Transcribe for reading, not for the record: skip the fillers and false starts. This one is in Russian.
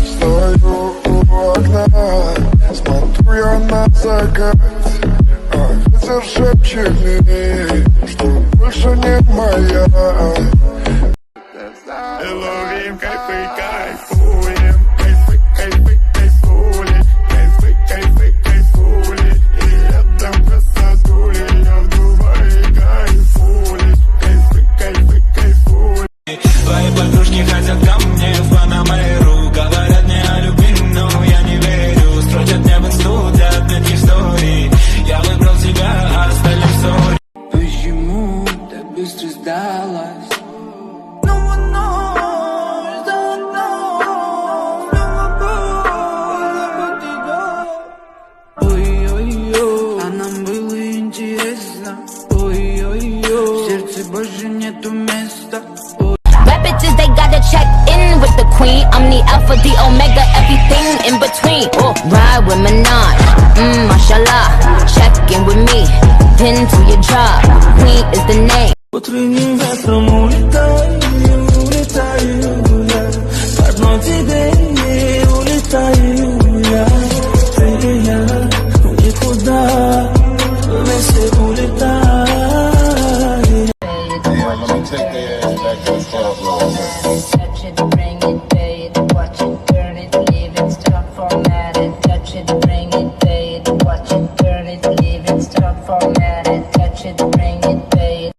Стою у окна, смотрю я на закат, а ветер шепчет мне, что больше не моя. Ловим кайфы, кайфуем, кайфы, кайфы, кайфули, кайфы, кайфы, кайфули. И летом красотули, я в Дубае кайфули, кайфы, кайфы, кайфули. Твои подружки хотят ко мне в Панамеру, говорят мне о любви, но я не верю. Строчат мне в инсту для отметки истории. Я выбрал тебя, а остальных сори. Почему так быстро сдалась? Ой-ой-ой, а нам было интересно. Ой-ой-ой, в сердце больше нету места. Rap bitches, they gotta check in with the queen. I'm the alpha, the omega, everything in between. Oh, ride with Minaj, mashallah. Check in with me, pin to your job. Queen is the name. По тройне